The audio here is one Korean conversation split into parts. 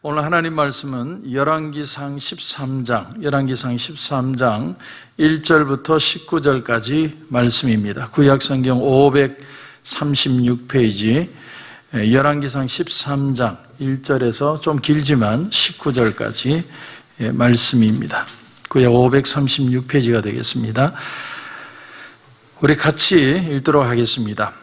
오늘 하나님 말씀은 열왕기상 13장 1절부터 19절까지 말씀입니다. 구약성경 536페이지 열왕기상 13장 1절에서 좀 길지만 19절까지 말씀입니다. 구약 536페이지가 되겠습니다. 우리 같이 읽도록 하겠습니다.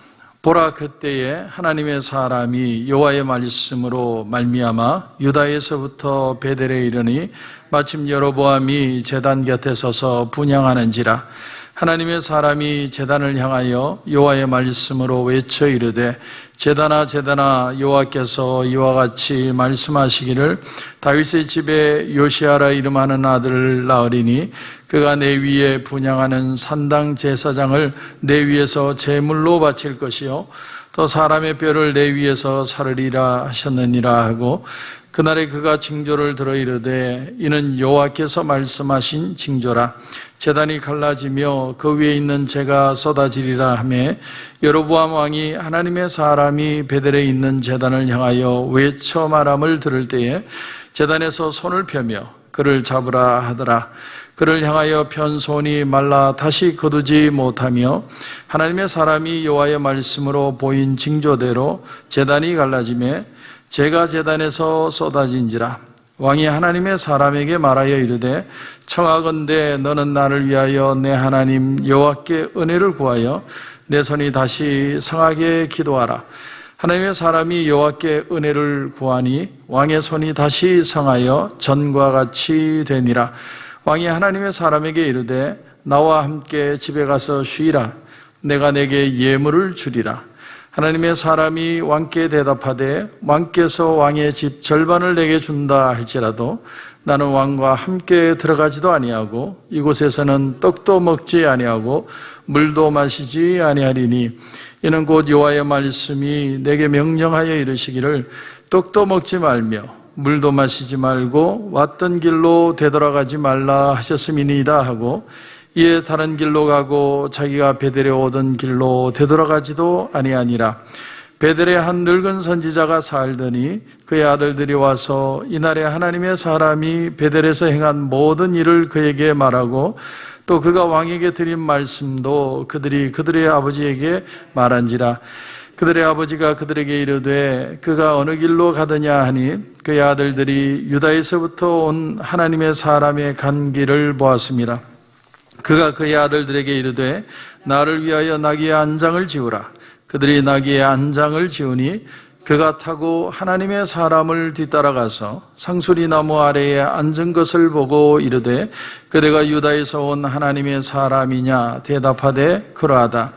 보라, 그때에 하나님의 사람이 여호와의 말씀으로 말미암아 유다에서부터 베델에 이르니 마침 여로보암이 제단 곁에 서서 분향하는지라. 하나님의 사람이 제단을 향하여 여호와의 말씀으로 외쳐 이르되, 제단아 제단아, 여호와께서 이와 같이 말씀하시기를 다윗의 집에 요시아라 이름하는 아들을 낳으리니 그가 내 위에 분향하는 산당 제사장을 내 위에서 제물로 바칠 것이요 또 사람의 뼈를 내 위에서 사르리라 하셨느니라 하고, 그날에 그가 징조를 들어 이르되 이는 여호와께서 말씀하신 징조라. 제단이 갈라지며 그 위에 있는 재가 쏟아지리라 하며, 여로보암 왕이 하나님의 사람이 베델에 있는 제단을 향하여 외쳐 말함을 들을 때에 제단에서 손을 펴며 그를 잡으라 하더라. 그를 향하여 편 손이 말라 다시 거두지 못하며, 하나님의 사람이 여호와의 말씀으로 보인 징조대로 제단이 갈라지며 재가 제단에서 쏟아진지라. 왕이 하나님의 사람에게 말하여 이르되, 청하건대 너는 나를 위하여 내 하나님 여호와께 은혜를 구하여 내 손이 다시 성하게 기도하라. 하나님의 사람이 여호와께 은혜를 구하니 왕의 손이 다시 성하여 전과 같이 되니라. 왕이 하나님의 사람에게 이르되, 나와 함께 집에 가서 쉬라. 내가 내게 예물을 주리라. 하나님의 사람이 왕께 대답하되, 왕께서 왕의 집 절반을 내게 준다 할지라도 나는 왕과 함께 들어가지도 아니하고 이곳에서는 떡도 먹지 아니하고 물도 마시지 아니하리니, 이는 곧 여호와의 말씀이 내게 명령하여 이르시기를 떡도 먹지 말며 물도 마시지 말고 왔던 길로 되돌아가지 말라 하셨음이니이다 하고, 이에 다른 길로 가고 자기가 베델에 오던 길로 되돌아가지도 아니하니라. 베델에 한 늙은 선지자가 살더니 그의 아들들이 와서 이날에 하나님의 사람이 베델에서 행한 모든 일을 그에게 말하고, 또 그가 왕에게 드린 말씀도 그들이 그들의 아버지에게 말한지라. 그들의 아버지가 그들에게 이르되, 그가 어느 길로 가더냐 하니 그의 아들들이 유다에서부터 온 하나님의 사람의 간 길을 보았습니다. 그가 그의 아들들에게 이르되, 나를 위하여 나귀의 안장을 지우라. 그들이 나귀의 안장을 지우니 그가 타고 하나님의 사람을 뒤따라가서 상수리 나무 아래에 앉은 것을 보고 이르되, 그대가 유다에서 온 하나님의 사람이냐 대답하되 그러하다.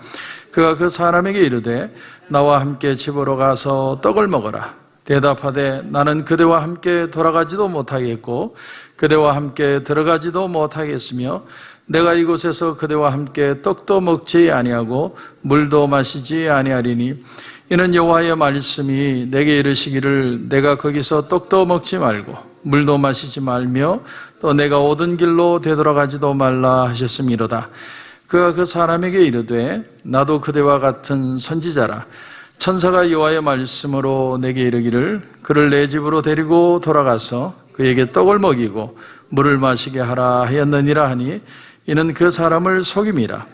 그가 그 사람에게 이르되, 나와 함께 집으로 가서 떡을 먹어라. 대답하되, 나는 그대와 함께 돌아가지도 못하겠고 그대와 함께 들어가지도 못하겠으며 내가 이곳에서 그대와 함께 떡도 먹지 아니하고 물도 마시지 아니하리니, 이는 여호와의 말씀이 내게 이르시기를 내가 거기서 떡도 먹지 말고 물도 마시지 말며 또 내가 오던 길로 되돌아가지도 말라 하셨음이로다. 그가 그 사람에게 이르되, 나도 그대와 같은 선지자라. 천사가 여호와의 말씀으로 내게 이르기를 그를 내 집으로 데리고 돌아가서 그에게 떡을 먹이고 물을 마시게 하라 하였느니라 하니, 이는 그 사람을 속임이라.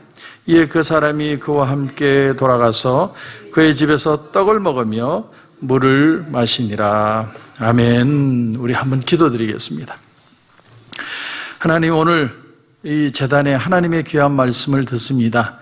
이에 그 사람이 그와 함께 돌아가서 그의 집에서 떡을 먹으며 물을 마시니라. 아멘. 우리 한번 기도드리겠습니다. 하나님, 오늘 이 제단에 하나님의 귀한 말씀을 듣습니다.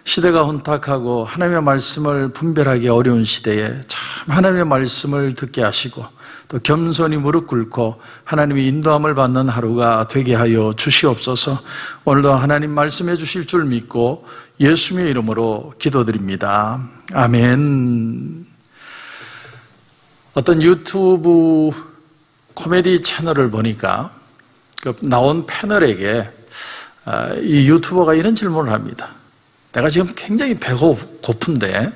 시대가 혼탁하고 하나님의 말씀을 분별하기 어려운 시대에 참 하나님의 말씀을 듣게 하시고 또 겸손히 무릎 꿇고 하나님의 인도함을 받는 하루가 되게 하여 주시옵소서. 오늘도 하나님 말씀해 주실 줄 믿고 예수님의 이름으로 기도드립니다. 아멘. 어떤 유튜브 코미디 채널을 보니까 나온 패널에게 이 유튜버가 이런 질문을 합니다. 내가 지금 굉장히 배가 고픈데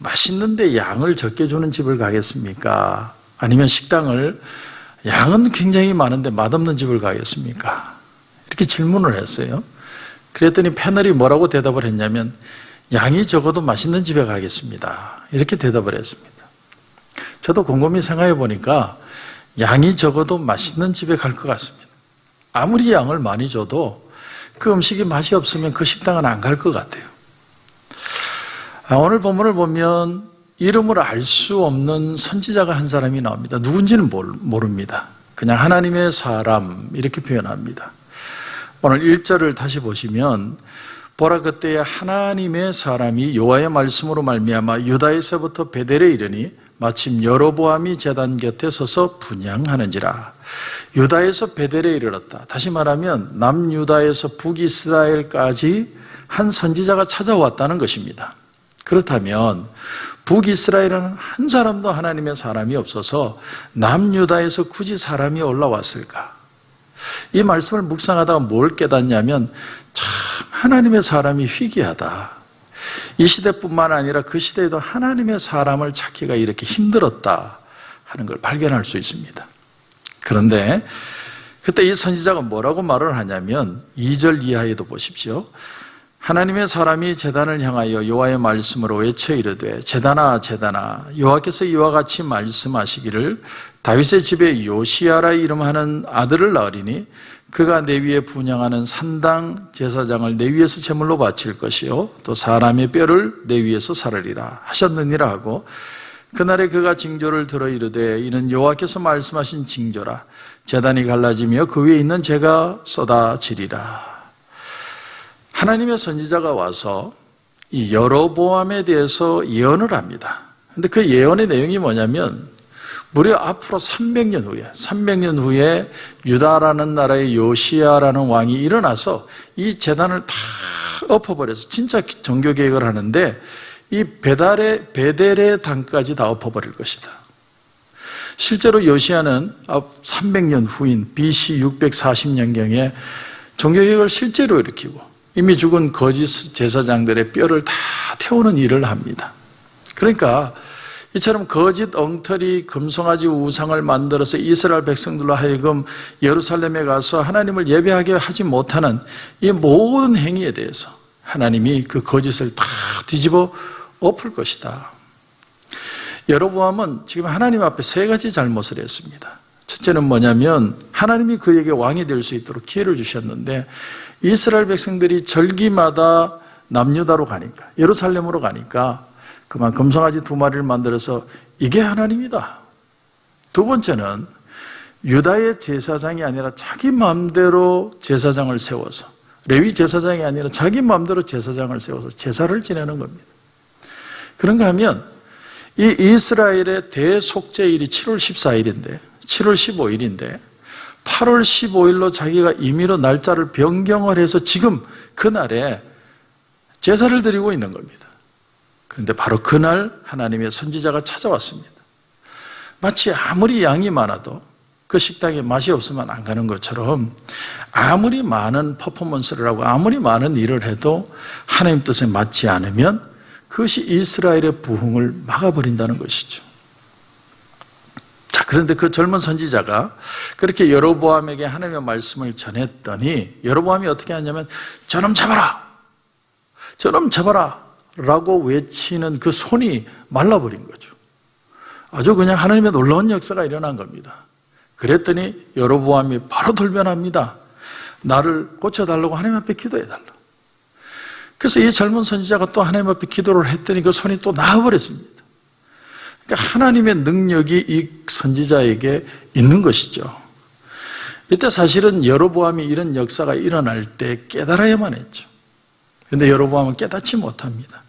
맛있는데 양을 적게 주는 집을 가겠습니까? 아니면 식당을 양은 굉장히 많은데 맛없는 집을 가겠습니까? 이렇게 질문을 했어요. 그랬더니 패널이 뭐라고 대답을 했냐면, 양이 적어도 맛있는 집에 가겠습니다. 이렇게 대답을 했습니다. 저도 곰곰이 생각해 보니까 양이 적어도 맛있는 집에 갈 것 같습니다. 아무리 양을 많이 줘도 그 음식이 맛이 없으면 그 식당은 안 갈 것 같아요. 오늘 본문을 보면 이름을 알 수 없는 선지자가 한 사람이 나옵니다. 누군지는 모릅니다. 그냥 하나님의 사람 이렇게 표현합니다. 오늘 1절을 다시 보시면 보라 그때에 하나님의 사람이 여호와의 말씀으로 말미암아 유다에서부터 베델에 이르니 마침 여로보암이 제단 곁에 서서 분향하는지라. 유다에서 베델에 이르렀다. 다시 말하면 남유다에서 북이스라엘까지 한 선지자가 찾아왔다는 것입니다. 그렇다면 북이스라엘은 한 사람도 하나님의 사람이 없어서 남유다에서 굳이 사람이 올라왔을까? 이 말씀을 묵상하다가 뭘 깨닫냐면 참 하나님의 사람이 희귀하다. 이 시대뿐만 아니라 그 시대에도 하나님의 사람을 찾기가 이렇게 힘들었다 하는 걸 발견할 수 있습니다. 그런데 그때 이 선지자가 뭐라고 말을 하냐면 2절 이하에도 보십시오. 하나님의 사람이 제단을 향하여 여호와의 말씀으로 외쳐 이르되 제단아 제단아 여호와께서 이와 같이 말씀하시기를 다윗의 집에 요시야라 이름하는 아들을 낳으리니 그가 내 위에 분향하는 산당 제사장을 내 위에서 제물로 바칠 것이요 또 사람의 뼈를 내 위에서 사르리라 하셨느니라 하고 그날에 그가 징조를 들어 이르되 이는 여호와께서 말씀하신 징조라 제단이 갈라지며 그 위에 있는 재가 쏟아지리라. 하나님의 선지자가 와서 이 여로보암에 대해서 예언을 합니다. 그런데 그 예언의 내용이 뭐냐면 무려 앞으로 300년 후에 유다라는 나라의 요시야라는 왕이 일어나서 이 제단을 다 엎어버려서 진짜 종교개혁을 하는데 이 베델의 단까지 다 엎어버릴 것이다. 실제로 요시야는 300년 후인 BC 640년경에 종교개혁을 실제로 일으키고 이미 죽은 거짓 제사장들의 뼈를 다 태우는 일을 합니다. 그러니까 이처럼 거짓 엉터리 금송아지 우상을 만들어서 이스라엘 백성들로 하여금 예루살렘에 가서 하나님을 예배하게 하지 못하는 이 모든 행위에 대해서 하나님이 그 거짓을 다 뒤집어 엎을 것이다. 여로보암은 지금 하나님 앞에 세 가지 잘못을 했습니다. 첫째는 뭐냐면 하나님이 그에게 왕이 될 수 있도록 기회를 주셨는데 이스라엘 백성들이 절기마다 남유다로 가니까 예루살렘으로 가니까 그만 금송아지 2마리를 만들어서 이게 하나님이다. 두 번째는 유다의 제사장이 아니라 자기 마음대로 제사장을 세워서 레위 제사장이 아니라 자기 마음대로 제사장을 세워서 제사를 지내는 겁니다. 그런가 하면 이 이스라엘의 대속죄일이 7월 14일인데 7월 15일인데 8월 15일로 자기가 임의로 날짜를 변경을 해서 지금 그날에 제사를 드리고 있는 겁니다. 그런데 바로 그날 하나님의 선지자가 찾아왔습니다. 마치 아무리 양이 많아도 그 식당에 맛이 없으면 안 가는 것처럼 아무리 많은 퍼포먼스를 하고 아무리 많은 일을 해도 하나님 뜻에 맞지 않으면 그것이 이스라엘의 부흥을 막아버린다는 것이죠. 자, 그런데 그 젊은 선지자가 그렇게 여로보암에게 하나님의 말씀을 전했더니 여로보암이 어떻게 하냐면 저놈 잡아라! 저놈 잡아라! 라고 외치는 그 손이 말라버린 거죠. 아주 그냥 하나님의 놀라운 역사가 일어난 겁니다. 그랬더니 여로보암이 바로 돌변합니다. 나를 고쳐달라고 하나님 앞에 기도해달라. 그래서 이 젊은 선지자가 또 하나님 앞에 기도를 했더니 그 손이 또 나아버렸습니다. 그러니까 하나님의 능력이 이 선지자에게 있는 것이죠. 이때 사실은 여로보암이 이런 역사가 일어날 때 깨달아야만 했죠. 그런데 여로보암은 깨닫지 못합니다.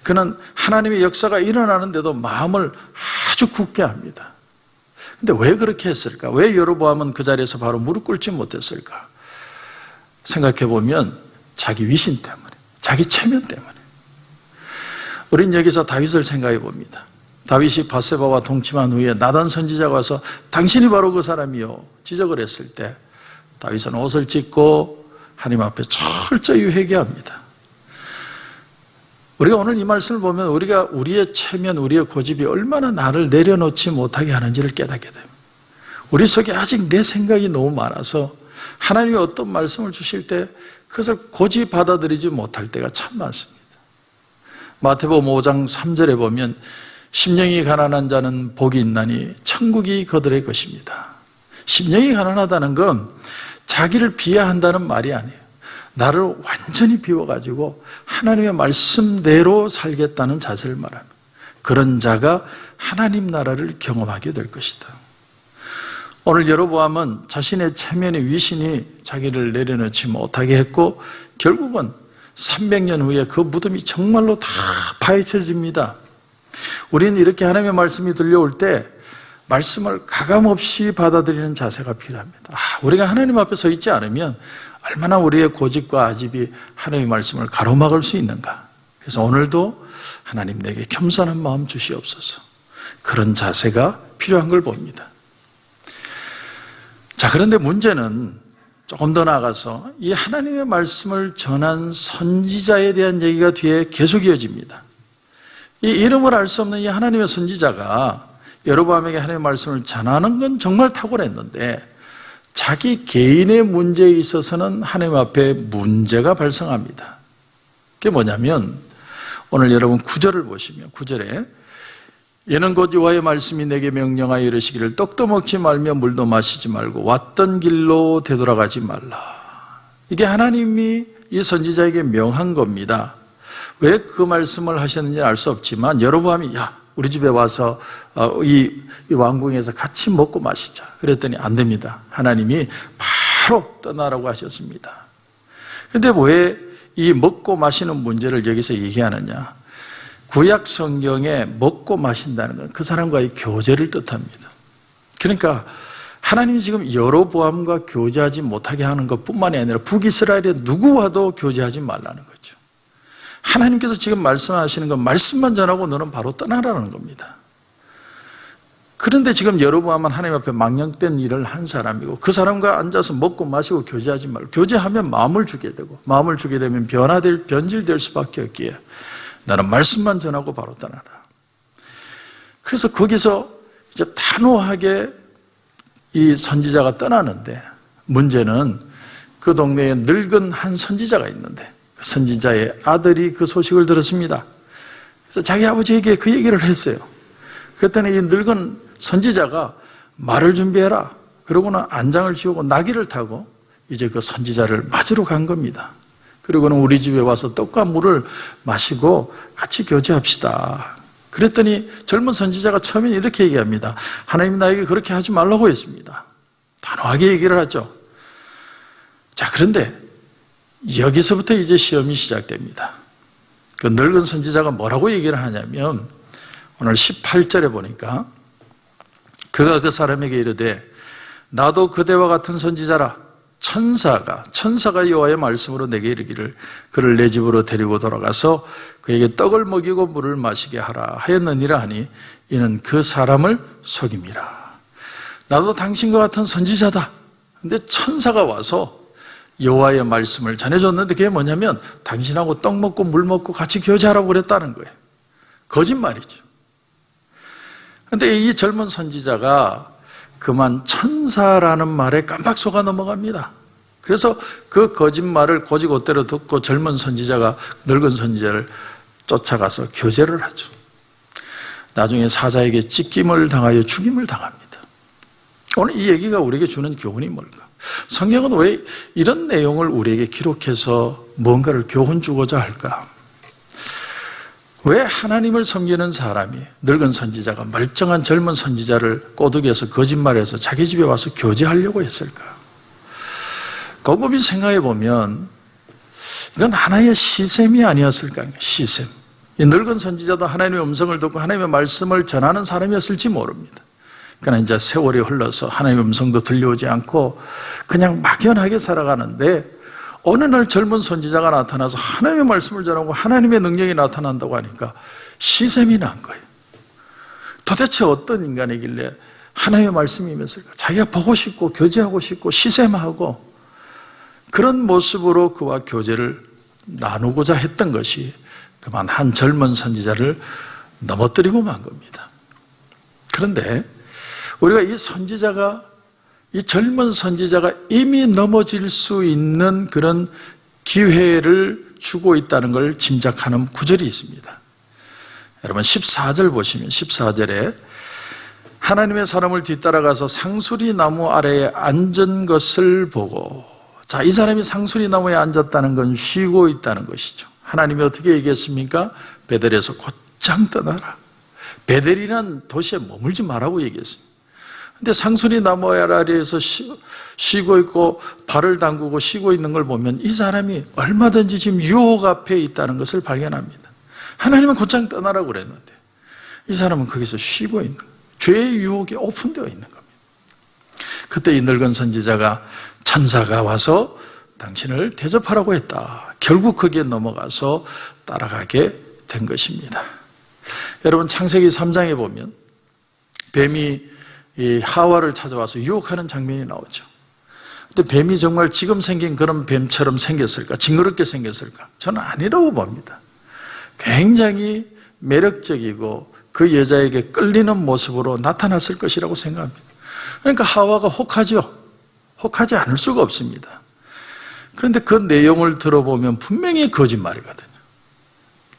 그는 하나님의 역사가 일어나는데도 마음을 아주 굳게 합니다. 그런데 왜 그렇게 했을까? 왜 여로보암은 그 자리에서 바로 무릎 꿇지 못했을까? 생각해 보면 자기 위신 때문에, 자기 체면 때문에. 우린 여기서 다윗을 생각해 봅니다. 다윗이 바세바와 동침한 후에 나단 선지자가 와서 당신이 바로 그 사람이요 지적을 했을 때 다윗은 옷을 찢고 하나님 앞에 철저히 회개합니다. 우리가 오늘 이 말씀을 보면 우리가 우리의 체면, 우리의 고집이 얼마나 나를 내려놓지 못하게 하는지를 깨닫게 됩니다. 우리 속에 아직 내 생각이 너무 많아서 하나님이 어떤 말씀을 주실 때 그것을 고지 받아들이지 못할 때가 참 많습니다. 마태복음 5장 3절에 보면 심령이 가난한 자는 복이 있나니 천국이 그들의 것입니다. 심령이 가난하다는 건 자기를 비하한다는 말이 아니에요. 나를 완전히 비워가지고 하나님의 말씀대로 살겠다는 자세를 말합니다. 그런 자가 하나님 나라를 경험하게 될 것이다. 오늘 여로보암은 자신의 체면의 위신이 자기를 내려놓지 못하게 했고 결국은 300년 후에 그 무덤이 정말로 다 파헤쳐집니다. 우리는 이렇게 하나님의 말씀이 들려올 때 말씀을 가감없이 받아들이는 자세가 필요합니다. 우리가 하나님 앞에 서 있지 않으면 얼마나 우리의 고집과 아집이 하나님의 말씀을 가로막을 수 있는가. 그래서 오늘도 하나님 내게 겸손한 마음 주시옵소서. 그런 자세가 필요한 걸 봅니다. 자, 그런데 문제는 조금 더 나아가서 이 하나님의 말씀을 전한 선지자에 대한 얘기가 뒤에 계속 이어집니다. 이 이름을 알 수 없는 이 하나님의 선지자가 여로보암에게 하나님의 말씀을 전하는 건 정말 탁월했는데 자기 개인의 문제에 있어서는 하나님 앞에 문제가 발생합니다. 그게 뭐냐면 오늘 여러분 9절을 보시면 9절에 이는 곧 여호와의 말씀이 내게 명령하여 이르시기를 떡도 먹지 말며 물도 마시지 말고 왔던 길로 되돌아가지 말라. 이게 하나님이 이 선지자에게 명한 겁니다. 왜 그 말씀을 하셨는지 알 수 없지만 여로보암이 우리 집에 와서 이 왕궁에서 같이 먹고 마시자. 그랬더니 안 됩니다. 하나님이 바로 떠나라고 하셨습니다. 그런데 왜 이 먹고 마시는 문제를 여기서 얘기하느냐? 구약 성경에 먹고 마신다는 건 그 사람과의 교제를 뜻합니다. 그러니까 하나님이 지금 여로보암과 교제하지 못하게 하는 것뿐만이 아니라 북이스라엘의 누구와도 교제하지 말라는 거죠. 하나님께서 지금 말씀하시는 건 말씀만 전하고 너는 바로 떠나라는 겁니다. 그런데 지금 여로보암은 하나님 앞에 망령된 일을 한 사람이고 그 사람과 앉아서 먹고 마시고 교제하지 말고 교제하면 마음을 주게 되고 마음을 주게 되면 변질될 수밖에 없기에 나는 말씀만 전하고 바로 떠나라. 그래서 거기서 이제 단호하게 이 선지자가 떠나는데 문제는 그 동네에 늙은 한 선지자가 있는데 그 선지자의 아들이 그 소식을 들었습니다. 그래서 자기 아버지에게 그 얘기를 했어요. 그랬더니 이 늙은 선지자가 말을 준비해라. 그러고는 안장을 씌우고 나귀를 타고 이제 그 선지자를 맞으러 간 겁니다. 그리고는 우리 집에 와서 떡과 물을 마시고 같이 교제합시다. 그랬더니 젊은 선지자가 처음에 이렇게 얘기합니다. 하나님 나에게 그렇게 하지 말라고 했습니다. 단호하게 얘기를 하죠. 자, 그런데 여기서부터 이제 시험이 시작됩니다. 그 늙은 선지자가 뭐라고 얘기를 하냐면 오늘 18절에 보니까 그가 그 사람에게 이르되 나도 그대와 같은 선지자라. 천사가 여호와의 말씀으로 내게 이르기를 그를 내 집으로 데리고 돌아가서 그에게 떡을 먹이고 물을 마시게 하라 하였느니라 하니 이는 그 사람을 속임이라. 나도 당신과 같은 선지자다. 근데 천사가 와서 여호와의 말씀을 전해줬는데 그게 뭐냐면 당신하고 떡 먹고 물 먹고 같이 교제하라고 그랬다는 거예요. 거짓말이죠. 그런데 이 젊은 선지자가 그만 천사라는 말에 깜빡 속아 넘어갑니다. 그래서 그 거짓말을 고지고대로 듣고 젊은 선지자가 늙은 선지자를 쫓아가서 교제를 하죠. 나중에 사자에게 찢김을 당하여 죽임을 당합니다. 오늘 이 얘기가 우리에게 주는 교훈이 뭘까? 성경은 왜 이런 내용을 우리에게 기록해서 뭔가를 교훈 주고자 할까? 왜 하나님을 섬기는 사람이 늙은 선지자가 멀쩡한 젊은 선지자를 꼬드겨서 거짓말해서 자기 집에 와서 교제하려고 했을까? 곰곰이 생각해 보면 이건 하나의 시샘이 아니었을까? 시샘. 이 늙은 선지자도 하나님의 음성을 듣고 하나님의 말씀을 전하는 사람이었을지 모릅니다. 그러나 이제 세월이 흘러서 하나님의 음성도 들려오지 않고 그냥 막연하게 살아가는데 어느 날 젊은 선지자가 나타나서 하나님의 말씀을 전하고 하나님의 능력이 나타난다고 하니까 시샘이 난 거예요. 도대체 어떤 인간이길래 하나님의 말씀이 임했을까? 자기가 보고 싶고 교제하고 싶고 시샘하고 그런 모습으로 그와 교제를 나누고자 했던 것이 그만 한 젊은 선지자를 넘어뜨리고 만 겁니다. 그런데 우리가 이 젊은 선지자가 이미 넘어질 수 있는 그런 기회를 주고 있다는 걸 짐작하는 구절이 있습니다. 여러분 14절 보시면 14절에 하나님의 사람을 뒤따라가서 상수리 나무 아래에 앉은 것을 보고, 자, 이 사람이 상수리 나무에 앉았다는 건 쉬고 있다는 것이죠. 하나님이 어떻게 얘기했습니까? 베델에서 곧장 떠나라. 베델이란 도시에 머물지 말라고 얘기했습니다. 근데 상수리 나무 아래에서 쉬고 있고 발을 담그고 쉬고 있는 걸 보면 이 사람이 얼마든지 지금 유혹 앞에 있다는 것을 발견합니다. 하나님은 곧장 떠나라고 그랬는데 이 사람은 거기서 쉬고 있는 거예요. 죄의 유혹이 오픈되어 있는 겁니다. 그때 이 늙은 선지자가 천사가 와서 당신을 대접하라고 했다. 결국 거기에 넘어가서 따라가게 된 것입니다. 여러분 창세기 3장에 보면 뱀이 이 하와를 찾아와서 유혹하는 장면이 나오죠. 근데 뱀이 정말 지금 생긴 그런 뱀처럼 생겼을까? 징그럽게 생겼을까? 저는 아니라고 봅니다. 굉장히 매력적이고 그 여자에게 끌리는 모습으로 나타났을 것이라고 생각합니다. 그러니까 하와가 혹하죠. 혹하지 않을 수가 없습니다. 그런데 그 내용을 들어보면 분명히 거짓말이거든요.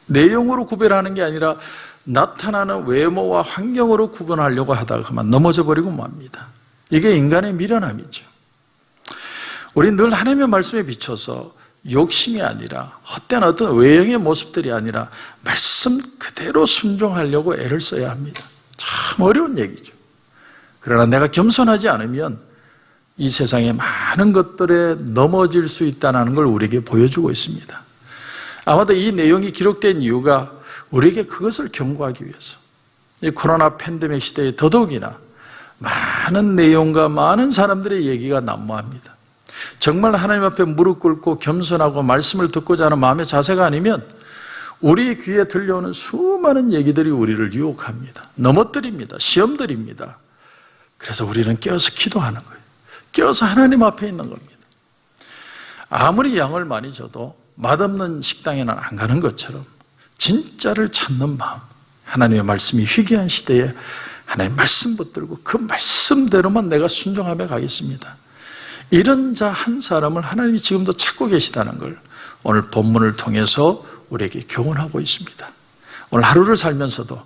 내용으로 구별하는 게 아니라 나타나는 외모와 환경으로 구분하려고 하다가 그만 넘어져 버리고 맙니다. 이게 인간의 미련함이죠. 우리 늘 하나님의 말씀에 비춰서 욕심이 아니라 헛된 어떤 외형의 모습들이 아니라 말씀 그대로 순종하려고 애를 써야 합니다. 참 어려운 얘기죠. 그러나 내가 겸손하지 않으면 이 세상의 많은 것들에 넘어질 수 있다는 걸 우리에게 보여주고 있습니다. 아마도 이 내용이 기록된 이유가 우리에게 그것을 경고하기 위해서, 이 코로나 팬데믹 시대에 더더욱이나 많은 내용과 많은 사람들의 얘기가 난무합니다. 정말 하나님 앞에 무릎 꿇고 겸손하고 말씀을 듣고자 하는 마음의 자세가 아니면 우리 귀에 들려오는 수많은 얘기들이 우리를 유혹합니다. 넘어뜨립니다. 시험들입니다. 그래서 우리는 깨어서 기도하는 거예요. 깨어서 하나님 앞에 있는 겁니다. 아무리 양을 많이 줘도 맛없는 식당에는 안 가는 것처럼 진짜를 찾는 마음, 하나님의 말씀이 희귀한 시대에 하나님 말씀 붙들고 그 말씀대로만 내가 순종하며 가겠습니다. 이런 자 한 사람을 하나님이 지금도 찾고 계시다는 걸 오늘 본문을 통해서 우리에게 교훈하고 있습니다. 오늘 하루를 살면서도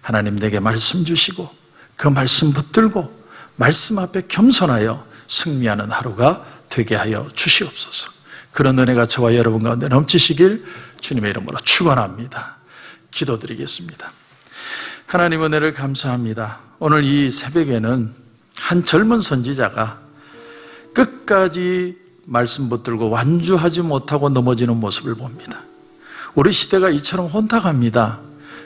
하나님 내게 말씀 주시고 그 말씀 붙들고 말씀 앞에 겸손하여 승리하는 하루가 되게 하여 주시옵소서. 그런 은혜가 저와 여러분 가운데 넘치시길 주님의 이름으로 축원합니다. 기도드리겠습니다. 하나님 은혜를 감사합니다. 오늘 이 새벽에는 한 젊은 선지자가 끝까지 말씀 붙들고 완주하지 못하고 넘어지는 모습을 봅니다. 우리 시대가 이처럼 혼탁합니다.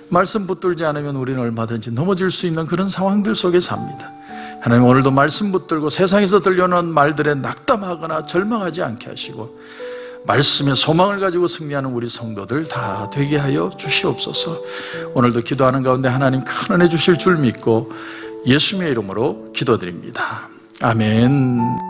말씀 붙들지 않으면 우리는 얼마든지 넘어질 수 있는 그런 상황들 속에 삽니다. 하나님 오늘도 말씀 붙들고 세상에서 들려오는 말들에 낙담하거나 절망하지 않게 하시고 말씀의 소망을 가지고 승리하는 우리 성도들 다 되게 하여 주시옵소서. 오늘도 기도하는 가운데 하나님 큰 은혜 주실 줄 믿고 예수님의 이름으로 기도드립니다. 아멘.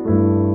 주